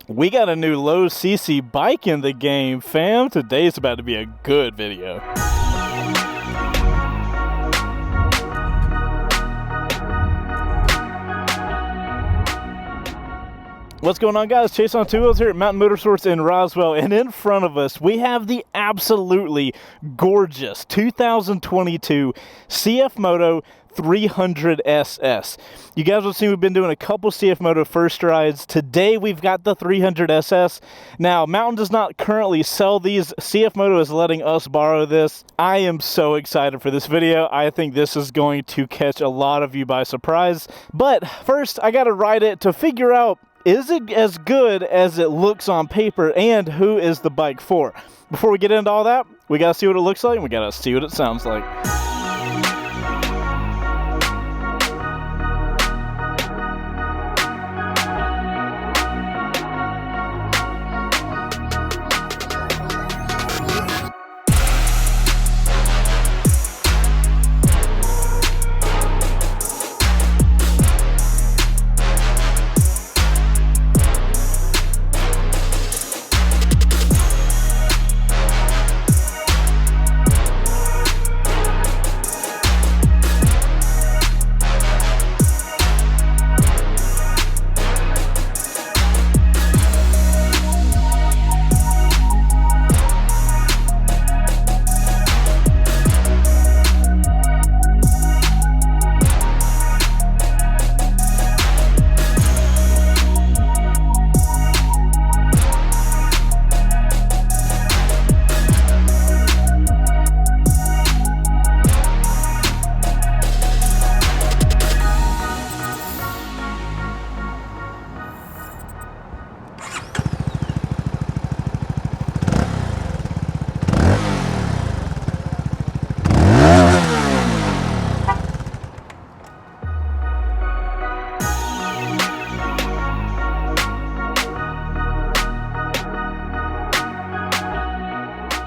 We got a new low CC bike in the game, fam. Today's about to be a good video. What's going on, guys? Chaseontwowheels here at Mountain Motorsports in Roswell, and in front of us we have the absolutely gorgeous 2022 CFMoto 300SS. You guys will see we've been doing a couple CFMoto first rides. Today we've got the 300SS. Now, Mountain does not currently sell these. CFMoto is letting us borrow this. I am so excited for this video. I think this is going to catch a lot of you by surprise. But first, I gotta ride it to figure out, is it as good as it looks on paper, and who is the bike for? Before we get into all that, we gotta see what it looks like, and we gotta see what it sounds like.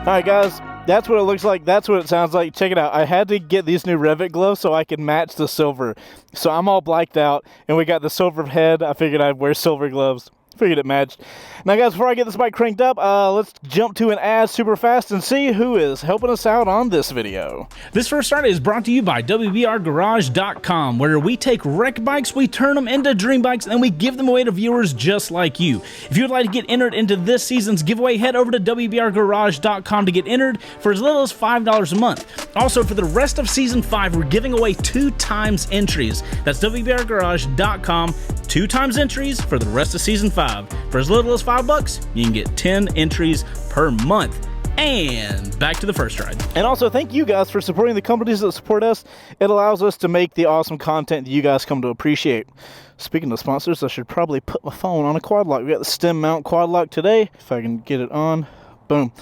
Alright guys, that's what it looks like, that's what it sounds like. Check it out. I had to get these new Revit gloves so I can match the silver. So I'm all blacked out, and we got the silver head. I figured I'd wear silver gloves. Figured it matched. Now guys, before I get this bike cranked up, let's jump to an ad super fast and see who is helping us out on this video. This first ride is brought to you by WBRGarage.com, where we take wreck bikes, we turn them into dream bikes, and we give them away to viewers just like you. If you would like to get entered into this season's giveaway, head over to WBRGarage.com to get entered for as little as $5 a month. Also, for the rest of Season 5, we're giving away 2 times entries. That's WBRGarage.com, 2 times entries for the rest of Season 5. For as little as $5, you can get 10 entries per month. And back to the first ride. And also, thank you guys for supporting the companies that support us. It allows us to make the awesome content that you guys come to appreciate. Speaking of sponsors, I should probably put my phone on a quad lock. We got the stem mount quad lock today. If I can get it on. Boom.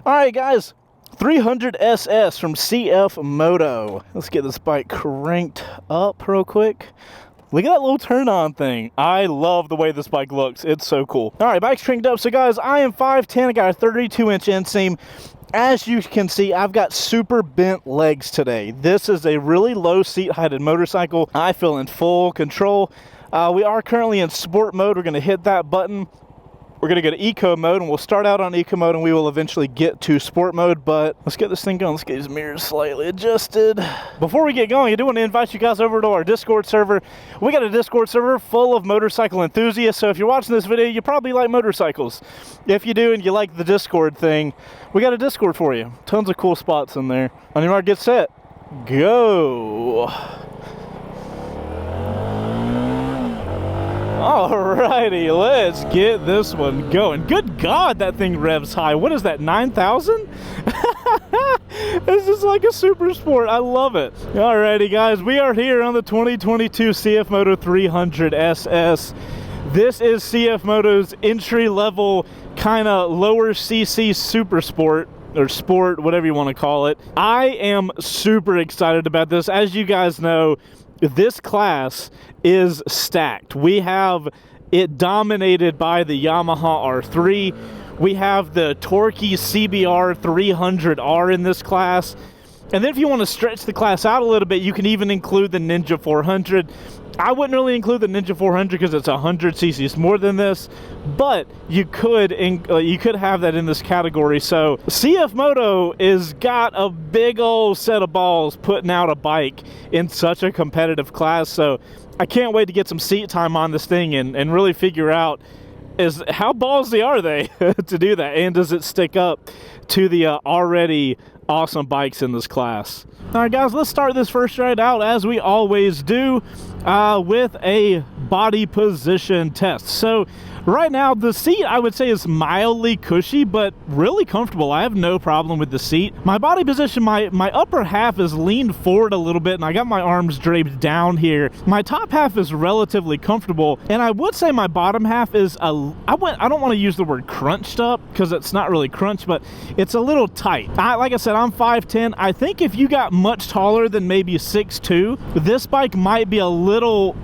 All right, guys. 300SS from CFMoto. Let's get this bike cranked up real quick. Look at that little turn-on thing. I love the way this bike looks. It's so cool. All right, bike's cranked up. So, guys, I am 5'10". I got a 32-inch inseam. As you can see, I've got super bent legs today. This is a really low seat-heighted motorcycle. I feel in full control. We are currently in sport mode. We're going to hit that button. We're going to go to eco mode, and we'll start out on eco mode, and we will eventually get to sport mode. But let's get this thing going. Let's get these mirrors slightly adjusted. Before we get going, I do want to invite you guys over to our Discord server. We got a Discord server full of motorcycle enthusiasts, so if you're watching this video, you probably like motorcycles. If you do and you like the Discord thing, we got a Discord for you. Tons of cool spots in there. On your mark, get set, go. Alrighty, let's get this one going. Good God, that thing revs high. What is that, 9,000? This is like a super sport. I love it. Alrighty, guys, we are here on the 2022 CFMoto 300SS. This is CFMoto's entry-level, kind of lower CC super sport, or sport, whatever you want to call it. I am super excited about this. As you guys know, this class is stacked. We have it dominated by the Yamaha R3. We have the torquey CBR 300R in this class. And then if you want to stretch the class out a little bit, you can even include the Ninja 400. I wouldn't really include the Ninja 400 because it's 100 cc's more than this, but you could have that in this category. So CFMoto is got a big old set of balls putting out a bike in such a competitive class. So I can't wait to get some seat time on this thing and really figure out is how ballsy are they to do that, and does it stick up to the already awesome bikes in this class. All right, guys, let's start this first ride out as we always do with a body position test. So right now the seat, I would say, is mildly cushy but really comfortable. I have no problem with the seat. My body position, my upper half is leaned forward a little bit and I got my arms draped down here. My top half is relatively comfortable, and I would say my bottom half is I don't want to use the word crunched up because it's not really crunched, but it's a little tight. Like I said, I'm 5'10". I think if you got much taller than maybe 6'2", this bike might be a little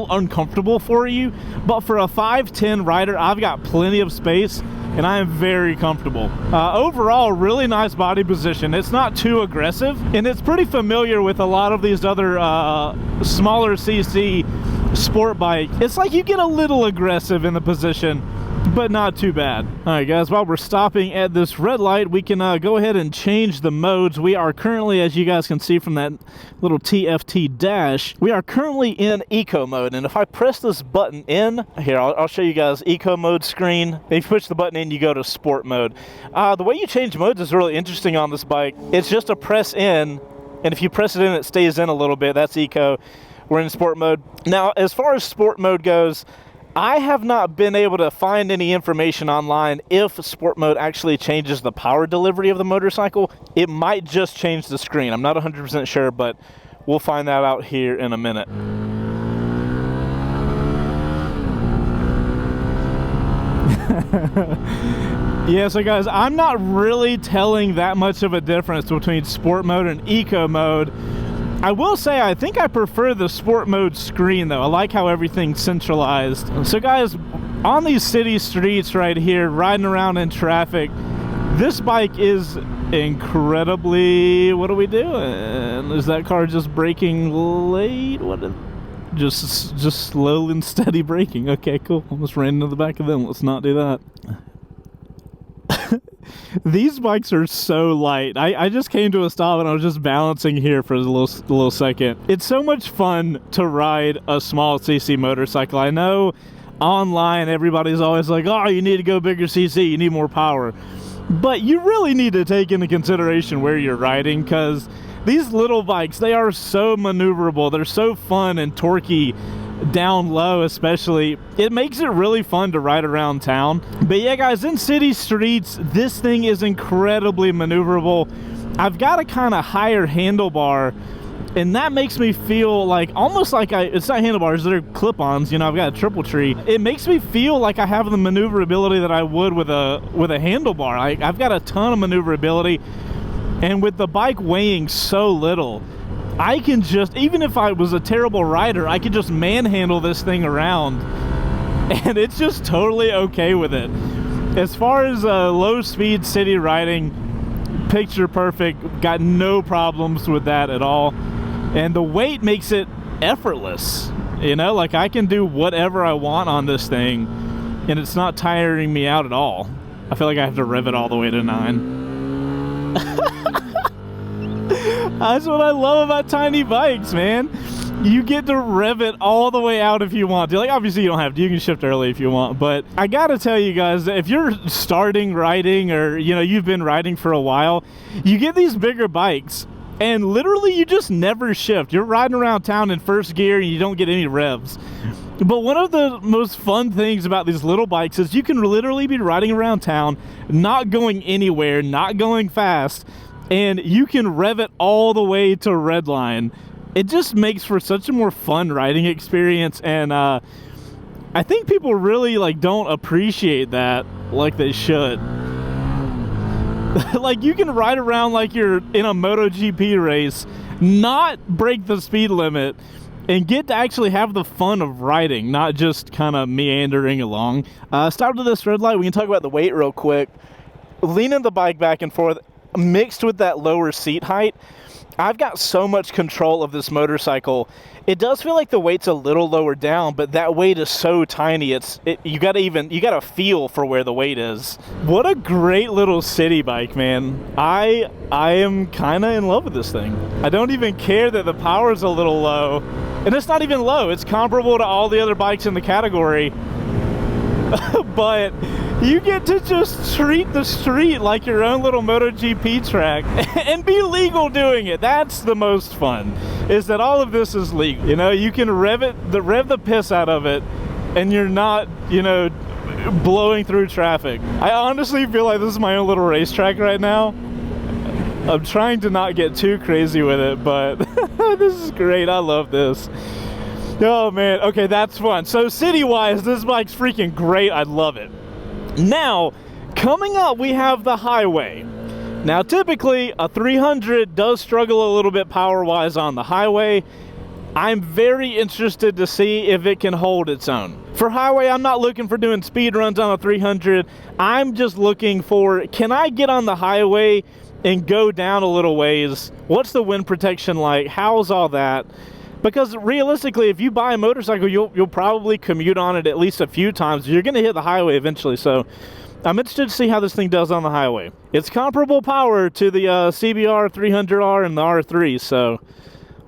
uncomfortable for you, but for a 5'10" rider, I've got plenty of space and I am very comfortable. Overall, really nice body position. It's not too aggressive, and it's pretty familiar with a lot of these other smaller CC sport bike. It's like you get a little aggressive in the position, but not too bad. All right, guys, while we're stopping at this red light, we can go ahead and change the modes. We are currently, as you guys can see from that little TFT dash, we are currently in eco mode. And if I press this button in here, I'll show you guys eco mode screen. If you push the button in, you go to sport mode. The way you change modes is really interesting on this bike. It's just a press in, and if you press it in, it stays in a little bit. That's eco. We're in sport mode. Now, as far as sport mode goes, I have not been able to find any information online if sport mode actually changes the power delivery of the motorcycle. It might just change the screen. I'm not 100% sure, but we'll find that out here in a minute. Yeah, so guys, I'm not really telling that much of a difference between sport mode and eco mode. I will say I think I prefer the sport mode screen though. I like how everything's centralized. So guys, on these city streets right here, riding around in traffic, this bike is incredibly, what are we doing? Is that car just braking late? Just slow and steady braking. Okay, cool. Almost ran into the back of them. Let's not do that. These bikes are so light. I just came to a stop and I was just balancing here for a little second. It's so much fun to ride a small CC motorcycle. I know online everybody's always like, oh, you need to go bigger CC, you need more power. But you really need to take into consideration where you're riding, because these little bikes, they are so maneuverable. They're so fun and torquey down low especially. It makes it really fun to ride around town. But yeah, guys, in city streets, this thing is incredibly maneuverable. I've got a kind of higher handlebar, and that makes me feel like almost like it's not handlebars, they're clip-ons, you know. I've got a triple tree. It makes me feel like I have the maneuverability that I would with a handlebar. I've got a ton of maneuverability, and with the bike weighing so little, I can just, even if I was a terrible rider, I could just manhandle this thing around, and it's just totally okay with it. As far as low speed city riding, picture perfect, got no problems with that at all. And the weight makes it effortless, you know, like I can do whatever I want on this thing and it's not tiring me out at all. I feel like I have to rev it all the way to 9. That's what I love about tiny bikes, man. You get to rev it all the way out if you want to. Like, obviously you don't have to. You can shift early if you want. But I gotta tell you guys, that if you're starting riding, or, you know, you've been riding for a while, you get these bigger bikes and literally you just never shift. You're riding around town in first gear and you don't get any revs. But one of the most fun things about these little bikes is you can literally be riding around town, not going anywhere, not going fast, and you can rev it all the way to redline. It just makes for such a more fun riding experience, and I think people really don't appreciate that like they should. Like, you can ride around like you're in a MotoGP race, not break the speed limit, and get to actually have the fun of riding, not just kind of meandering along. Stop to this red light. We can talk about the weight real quick. Leaning the bike back and forth, mixed with that lower seat height, I've got so much control of this motorcycle. It does feel like the weight's a little lower down, but that weight is so tiny. You gotta feel for where the weight is. What a great little city bike, man. I am kind of in love with this thing. I don't even care that the power's a little low, and it's not even low. It's comparable to all the other bikes in the category. But you get to just treat the street like your own little MotoGP track and be legal doing it. That's the most fun, is that all of this is legal. You know, you can rev the piss out of it, and you're not, you know, blowing through traffic. I honestly feel like this is my own little racetrack right now. I'm trying to not get too crazy with it, but this is great. I love this. Oh man, okay, that's fun. So city-wise, this bike's freaking great. I love it. Now, coming up, we have the highway. Now, typically, a 300 does struggle a little bit power-wise on the highway. I'm very interested to see if it can hold its own. For highway, I'm not looking for doing speed runs on a 300. I'm just looking for, can I get on the highway and go down a little ways? What's the wind protection like? How's all that? Because realistically, if you buy a motorcycle, you'll probably commute on it at least a few times. You're going to hit the highway eventually. So I'm interested to see how this thing does on the highway. It's comparable power to the CBR 300R and the R3. So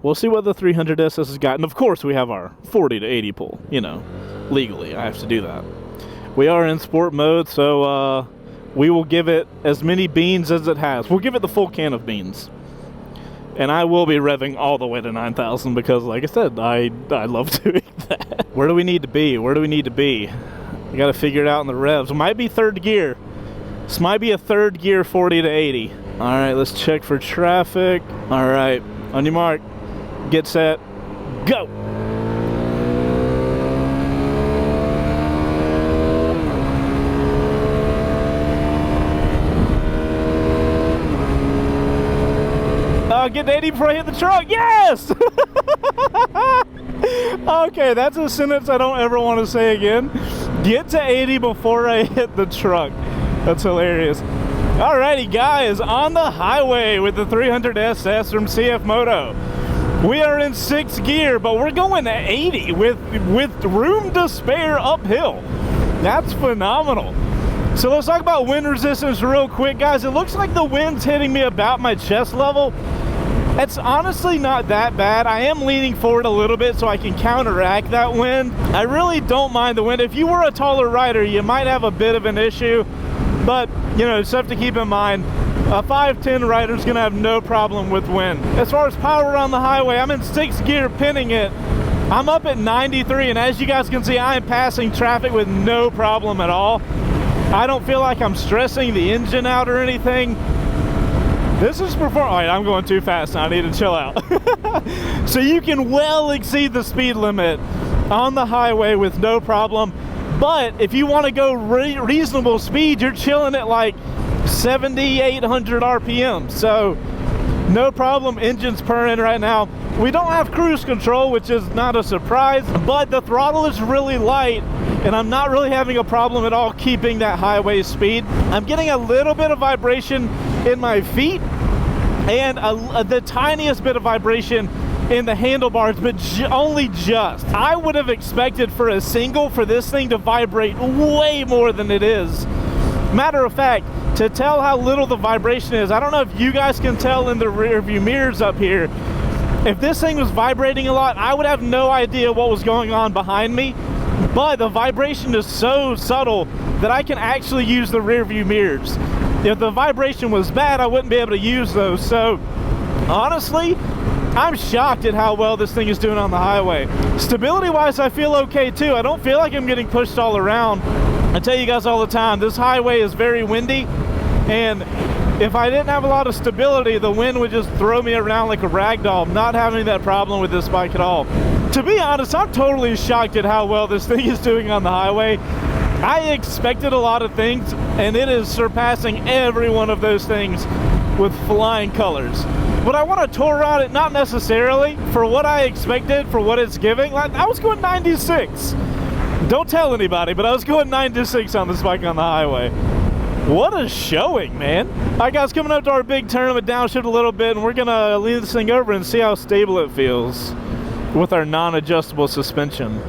we'll see what the 300SS has got. And of course, we have our 40 to 80 pull. You know, legally, I have to do that. We are in sport mode, so we will give it as many beans as it has. We'll give it the full can of beans. And I will be revving all the way to 9,000 because, like I said, I love doing that. Where do we need to be? Where do we need to be? We got to figure it out in the revs. It might be third gear. This might be a third gear 40 to 80. All right, let's check for traffic. All right, on your mark, get set, go. Get to 80 before I hit the truck. Yes! Okay, that's a sentence I don't ever want to say again. Get to 80 before I hit the truck. That's hilarious. Alrighty, guys, on the highway with the 300SS from CFMoto. We are in 6th gear, but we're going to 80 with room to spare uphill. That's phenomenal. So let's talk about wind resistance real quick, guys. It looks like the wind's hitting me about my chest level. It's honestly not that bad. I am leaning forward a little bit so I can counteract that wind. I really don't mind the wind. If you were a taller rider, you might have a bit of an issue, but you know, stuff to keep in mind. A 5'10" rider's gonna have no problem with wind. As far as power on the highway, I'm in 6th gear pinning it. I'm up at 93, and as you guys can see, I am passing traffic with no problem at all. I don't feel like I'm stressing the engine out or anything. This is all right, I'm going too fast now. I need to chill out. So you can well exceed the speed limit on the highway with no problem. But if you want to go reasonable speed, you're chilling at like 7,800 RPM. So no problem, engine's purring right now. We don't have cruise control, which is not a surprise, but the throttle is really light, and I'm not really having a problem at all keeping that highway speed. I'm getting a little bit of vibration in my feet and the tiniest bit of vibration in the handlebars, but only just. I would have expected for a single for this thing to vibrate way more than it is. Matter of fact, to tell how little the vibration is, I don't know if you guys can tell in the rear view mirrors up here. If this thing was vibrating a lot, I would have no idea what was going on behind me, but the vibration is so subtle that I can actually use the rear view mirrors. If the vibration was bad, I wouldn't be able to use those. So honestly, I'm shocked at how well this thing is doing on the highway. Stability wise, I feel okay too. I don't feel like I'm getting pushed all around. I tell you guys all the time, this highway is very windy, and if I didn't have a lot of stability, the wind would just throw me around like a rag doll. I'm not having that problem with this bike at all. To be honest, I'm totally shocked at how well this thing is doing on the highway. I expected a lot of things, and it is surpassing every one of those things with flying colors. Would I want to tour on it? Not necessarily. For what I expected, for what it's giving, like, I was going 96. Don't tell anybody, but I was going 96 on this bike on the highway. What a showing, man. All right, guys, coming up to our big tournament, downshift a little bit, and we're gonna lean this thing over and see how stable it feels with our non-adjustable suspension.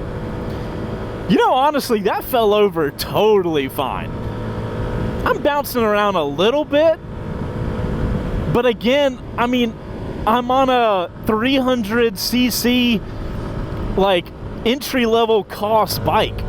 You know, honestly, that fell over totally fine. I'm bouncing around a little bit, but again, I mean, I'm on a 300cc, like, entry-level cost bike.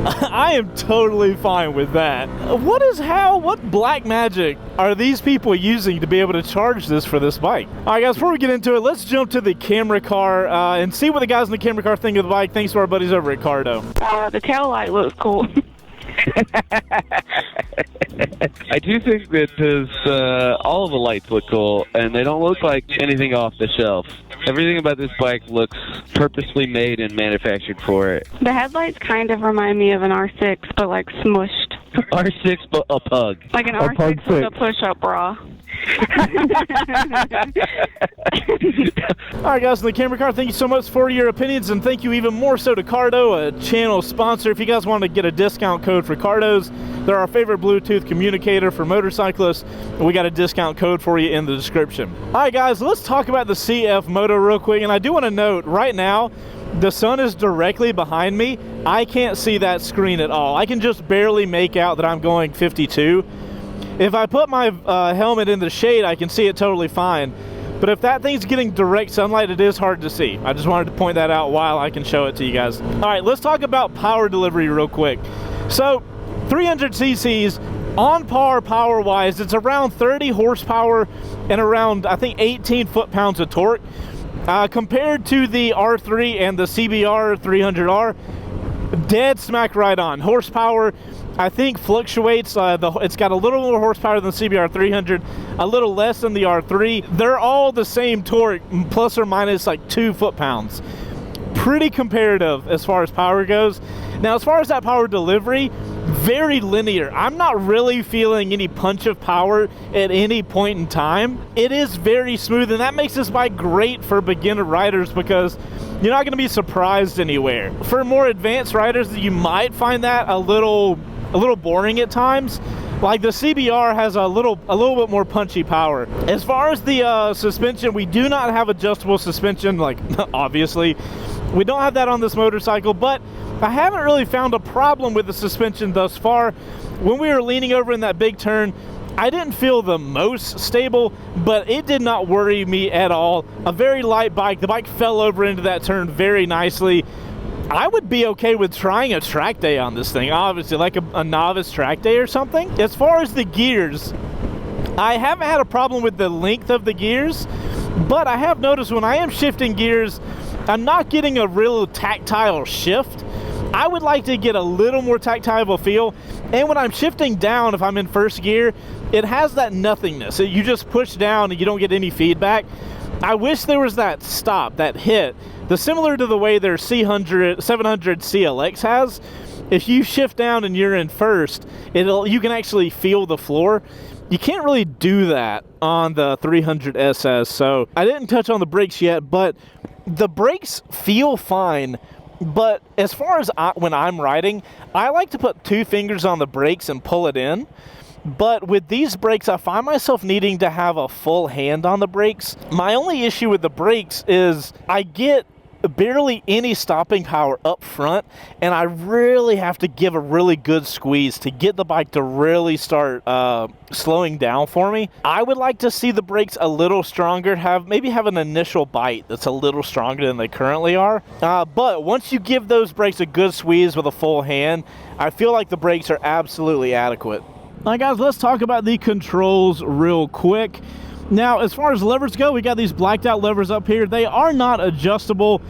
I am totally fine with that. What black magic are these people using to be able to charge this for this bike? All right, guys, before we get into it, let's jump to the camera car and see what the guys in the camera car think of the bike, thanks to our buddies over at Cardo. The tail light looks cool. I do think that all of the lights look cool, and they don't look like anything off the shelf. Everything about this bike looks purposely made and manufactured for it. The headlights kind of remind me of an R6, but like smushed. R6, but a pug. Like an R6 with a push-up bra. All right, guys, in the camera car, thank you so much for your opinions, and thank you even more so to Cardo, a channel sponsor. If you guys want to get a discount code for Cardos, they're our favorite Bluetooth communicator for motorcyclists, and we got a discount code for you in the description. All right, guys, let's talk about the CFMoto real quick, and I do want to note right now, the sun is directly behind me. I can't see that screen at all. I can just barely make out that I'm going 52. If I put my helmet in the shade, I can see it totally fine. But if that thing's getting direct sunlight, it is hard to see. I just wanted to point that out while I can show it to you guys. All right, let's talk about power delivery real quick. So 300 cc's on par power-wise. It's around 30 horsepower and around, I think, 18 foot-pounds of torque. Compared to the R3 and the CBR 300R, dead smack right on. Horsepower, I think, fluctuates. It's got a little more horsepower than the CBR 300, a little less than the R3. They're all the same torque, plus or minus like 2 foot-pounds. Pretty comparative as far as power goes. Now, as far as that power delivery, very linear. I'm not really feeling any punch of power at any point in time. It is very smooth, and that makes this bike great for beginner riders because you're not going to be surprised anywhere. For more advanced riders, you might find that a little boring at times. Like the CBR has a little bit more punchy power. As far as the suspension, we do not have adjustable suspension, like obviously. We don't have that on this motorcycle, but I haven't really found a problem with the suspension thus far. When we were leaning over in that big turn, I didn't feel the most stable, but it did not worry me at all. A very light bike. The bike fell over into that turn very nicely. I would be okay with trying a track day on this thing, obviously, like a novice track day or something. As far as the gears, I haven't had a problem with the length of the gears, but I have noticed when I am shifting gears, I'm not getting a real tactile shift. I would like to get a little more tactile feel, and when I'm shifting down, if I'm in first gear, it has that nothingness. You just push down and you don't get any feedback. I wish there was that stop, that hit, similar to the way their 700 CLX has. If you shift down and you're in first, you can actually feel the floor. You can't really do that on the 300SS, so I didn't touch on the brakes yet, but the brakes feel fine. But as far as when I'm riding, I like to put 2 fingers on the brakes and pull it in. But with these brakes, I find myself needing to have a full hand on the brakes. My only issue with the brakes is I get barely any stopping power up front, and I really have to give a really good squeeze to get the bike to really start slowing down for me. I would like to see the brakes a little stronger, maybe have an initial bite that's a little stronger than they currently are. But once you give those brakes a good squeeze with a full hand, I feel like the brakes are absolutely adequate. All right, guys, let's talk about the controls real quick. Now, as far as levers go, we got these blacked out levers up here. They are not adjustable,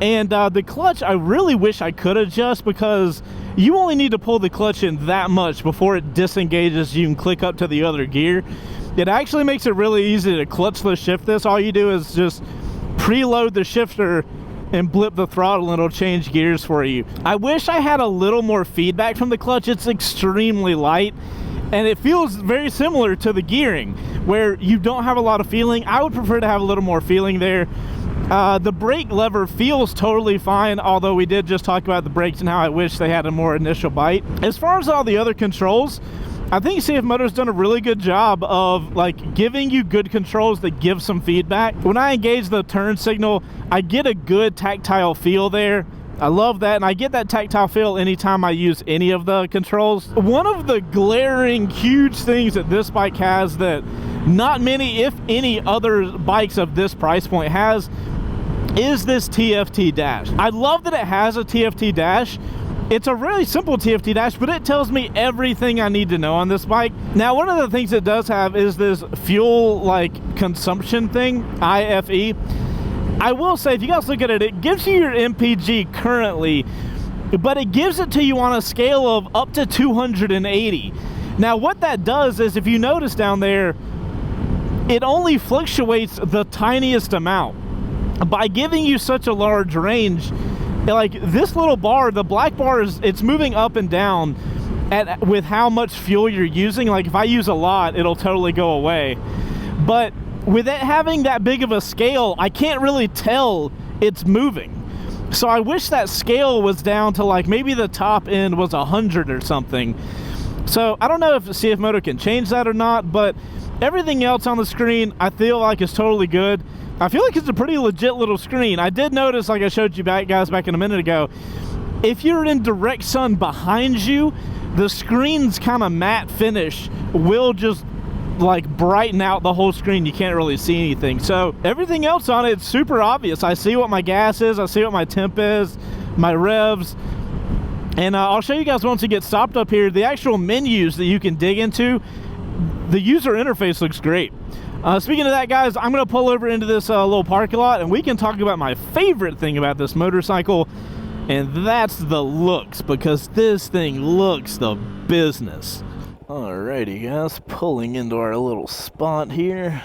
and the clutch, I really wish I could adjust because you only need to pull the clutch in that much before it disengages. You can click up to the other gear. It actually makes it really easy to clutchless shift this. All you do is just preload the shifter and blip the throttle and it'll change gears for you. I wish I had a little more feedback from the clutch. It's extremely light, and it feels very similar to the gearing where you don't have a lot of feeling. I would prefer to have a little more feeling there. The brake lever feels totally fine, although we did just talk about the brakes and how I wish they had a more initial bite. As far as all the other controls, I think CFMoto's done a really good job of like giving you good controls that give some feedback. When I engage the turn signal, I get a good tactile feel there. I love that, and I get that tactile feel anytime I use any of the controls. One of the glaring huge things that this bike has that not many, if any, other bikes of this price point has is this TFT dash. I love that it has a TFT dash. It's a really simple TFT dash, but it tells me everything I need to know on this bike. Now, one of the things it does have is this fuel like consumption thing, IFE. I will say, if you guys look at it, it gives you your MPG currently, but it gives it to you on a scale of up to 280. Now, what that does is, if you notice down there, it only fluctuates the tiniest amount. By giving you such a large range, like this little bar, the black bar, it's moving up and down with how much fuel you're using. Like if I use a lot, it'll totally go away. But with it having that big of a scale, I can't really tell it's moving. So I wish that scale was down to like maybe the top end was 100 or something. So I don't know if CFMoto can change that or not, but everything else on the screen I feel like is totally good. I feel like it's a pretty legit little screen. I did notice, like I showed you guys back in a minute ago, if you're in direct sun behind you, the screen's kind of matte finish will just like brighten out the whole screen. You can't really see anything. So everything else on it's super obvious. I see what my gas is, I see what my temp is, my revs, and I'll show you guys once you get stopped up here, the actual menus that you can dig into. The user interface looks great. Speaking of that, guys, I'm going to pull over into this little parking lot, and we can talk about my favorite thing about this motorcycle, and that's the looks, because this thing looks the business. Alrighty, guys, pulling into our little spot here.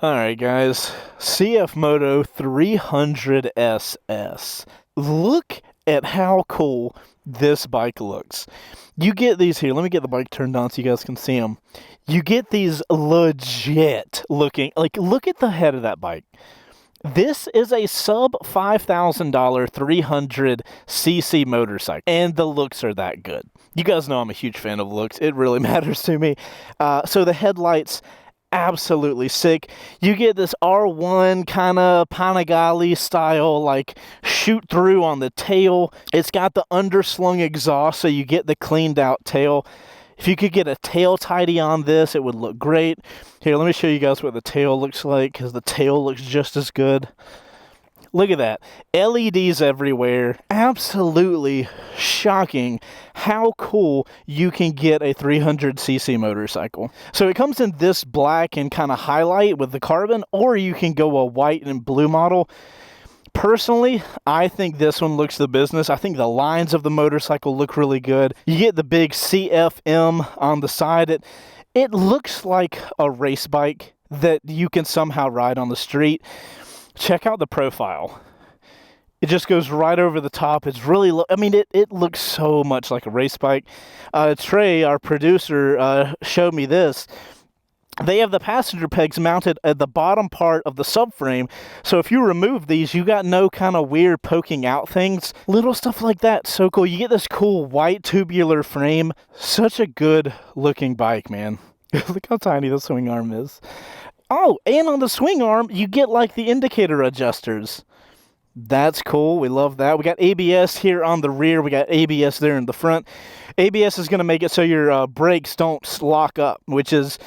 Alright, guys, CFMoto 300SS. Look at how cool this bike looks. You get these here. Let me get the bike turned on so you guys can see them. You get these legit looking, like, look at the head of that bike. This is a sub $5,000 300cc motorcycle, and the looks are that good. You guys know I'm a huge fan of looks. It really matters to me. So the headlights, absolutely sick. You get this R1 kind of Panigale style, like, shoot through on the tail. It's got the underslung exhaust, so you get the cleaned out tail. If you could get a tail tidy on this, it would look great. Here, let me show you guys what the tail looks like, because the tail looks just as good. Look at that. LEDs everywhere. Absolutely shocking how cool you can get a 300cc motorcycle. So it comes in this black and kind of highlight with the carbon, or you can go a white and blue model. Personally, I think this one looks the business. I think the lines of the motorcycle look really good. You get the big CFM on the side. It looks like a race bike that you can somehow ride on the street. Check out the profile. It just goes right over the top. It's really, I mean, it looks so much like a race bike. Trey, our producer, showed me this. They have the passenger pegs mounted at the bottom part of the subframe, so if you remove these, you got no kind of weird poking out things. Little stuff like that, so cool. You get this cool white tubular frame. Such a good looking bike, man. Look how tiny the swing arm is. Oh, and on the swing arm, you get like the indicator adjusters. That's cool. We love that. We got ABS here on the rear. We got ABS there in the front. ABS is going to make it so your brakes don't lock up, which is...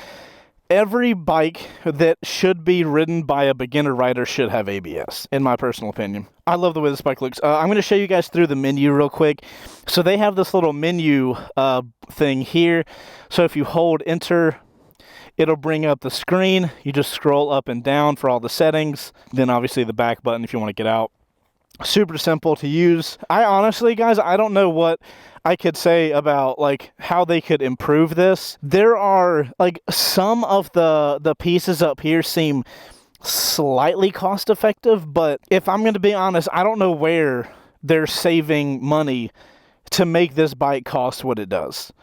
Every bike that should be ridden by a beginner rider should have ABS, in my personal opinion. I love the way this bike looks. I'm going to show you guys through the menu real quick. So they have this little menu thing here. So if you hold enter, it'll bring up the screen. You just scroll up and down for all the settings. Then obviously the back button if you want to get out. Super simple to use. I honestly, guys, I don't know what I could say about like how they could improve this. There are like some of the pieces up here seem slightly cost effective, but if I'm going to be honest, I don't know where they're saving money to make this bike cost what it does.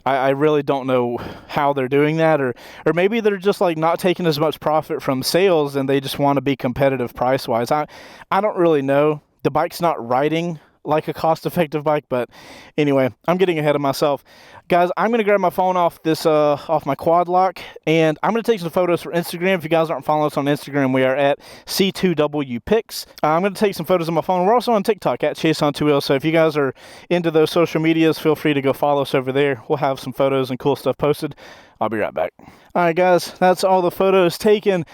I really don't know how they're doing that, or maybe they're just like not taking as much profit from sales and they just want to be competitive price wise. I don't really know. The bike's not riding like a cost-effective bike. But anyway, I'm getting ahead of myself. Guys, I'm going to grab my phone off this off my quad lock, and I'm going to take some photos for Instagram. If you guys aren't following us on Instagram, we are at C2WPics. I'm going to take some photos on my phone. We're also on TikTok at Chaseontwowheels. So if you guys are into those social medias, feel free to go follow us over there. We'll have some photos and cool stuff posted. I'll be right back. All right, guys, that's all the photos taken.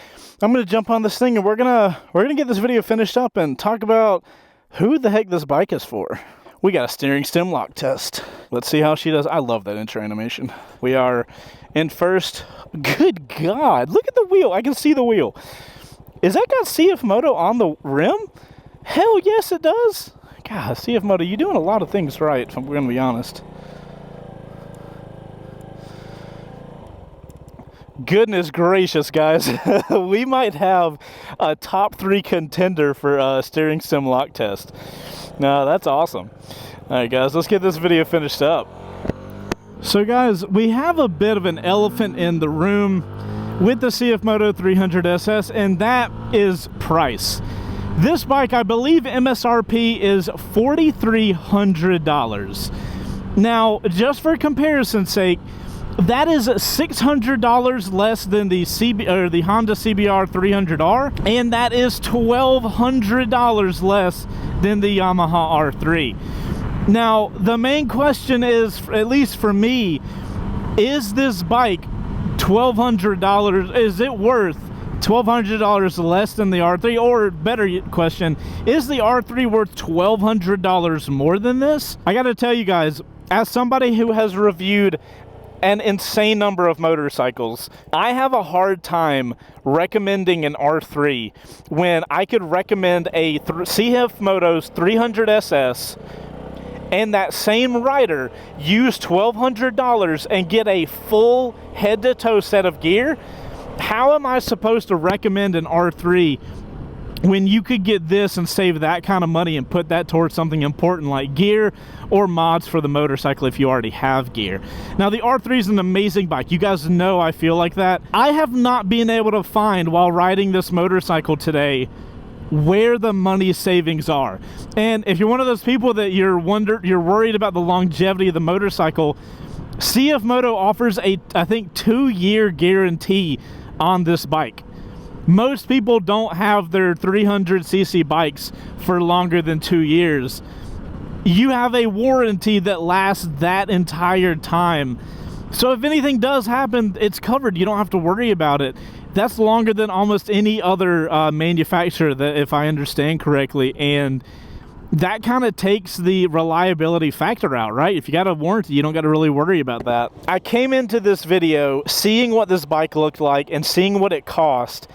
I'm going to jump on this thing, and we're gonna get this video finished up and talk about who the heck this bike is for. We got a steering stem lock test. Let's see how she does. I love that intro animation. We are in first. Good God, look at the wheel. I can see the wheel. Is that got CFMoto on the rim? Hell yes, it does. God, CFMoto, you're doing a lot of things right, if we're going to be honest. Goodness gracious, guys. We might have a top 3 contender for steering stem lock test. No, that's awesome. All right, guys, let's get this video finished up. So, guys, we have a bit of an elephant in the room with the CFMoto 300SS, and that is price. This bike, I believe MSRP is $4,300. Now, just for comparison's sake, that is $600 less than the Honda CBR 300R, and that is $1,200 less than the Yamaha R3. Now, the main question is, at least for me, is this bike $1,200? Is it worth $1,200 less than the R3? Or better question, is the R3 worth $1,200 more than this? I gotta tell you guys, as somebody who has reviewed an insane number of motorcycles, I have a hard time recommending an R3 when I could recommend a CFMoto's 300SS and that same rider use $1,200 and get a full head-to-toe set of gear. How am I supposed to recommend an R3 when you could get this and save that kind of money and put that towards something important like gear or mods for the motorcycle if you already have gear? Now, the R3 is an amazing bike. You guys know I feel like that. I have not been able to find, while riding this motorcycle today, where the money savings are. And if you're one of those people that you're worried about the longevity of the motorcycle, CFMoto offers a, I think, 2-year guarantee on this bike. Most people don't have their 300cc bikes for longer than 2 years. You have a warranty that lasts that entire time. So if anything does happen, it's covered. You don't have to worry about it. That's longer than almost any other manufacturer, that, if I understand correctly. And that kind of takes the reliability factor out, right? If you got a warranty, you don't got to really worry about that. I came into this video seeing what this bike looked like and seeing what it cost,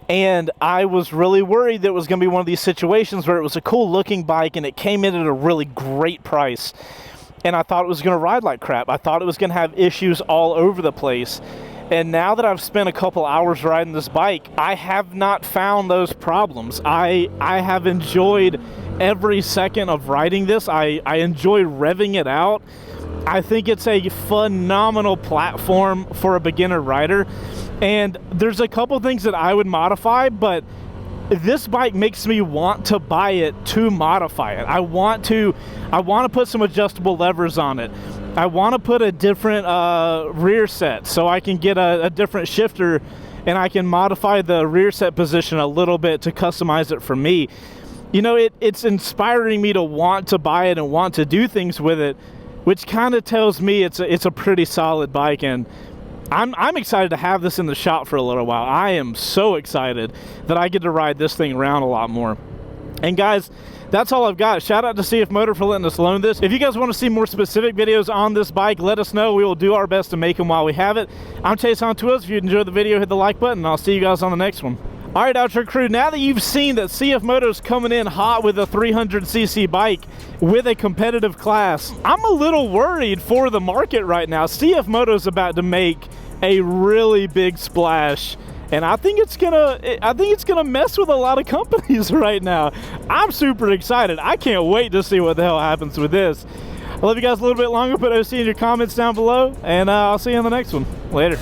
and I was really worried that it was going to be one of these situations where it was a cool looking bike and it came in at a really great price, and I thought it was going to ride like crap. I thought it was going to have issues all over the place. And now that I've spent a couple hours riding this bike, I have not found those problems. I have enjoyed every second of riding this. I enjoy revving it out. I think it's a phenomenal platform for a beginner rider. And there's a couple things that I would modify, but this bike makes me want to buy it to modify it. I want to put some adjustable levers on it. I want to put a different rear set so I can get a different shifter, and I can modify the rear set position a little bit to customize it for me. You know, it's inspiring me to want to buy it and want to do things with it, which kind of tells me it's a pretty solid bike. And I'm excited to have this in the shop for a little while. I am so excited that I get to ride this thing around a lot more. And guys, that's all I've got. Shout out to CFMoto for letting us loan this. If you guys want to see more specific videos on this bike, let us know. We will do our best to make them while we have it. I'm Chaseontwowheels. If you enjoyed the video, hit the like button, and I'll see you guys on the next one. All right, Outro crew, now that you've seen that CFMoto's coming in hot with a 300cc bike with a competitive class, I'm a little worried for the market right now. CFMoto's about to make a really big splash, and I think it's gonna mess with a lot of companies right now. I'm super excited. I can't wait to see what the hell happens with this. I love you guys a little bit longer. Put OC in your comments down below, and I'll see you in the next one. Later.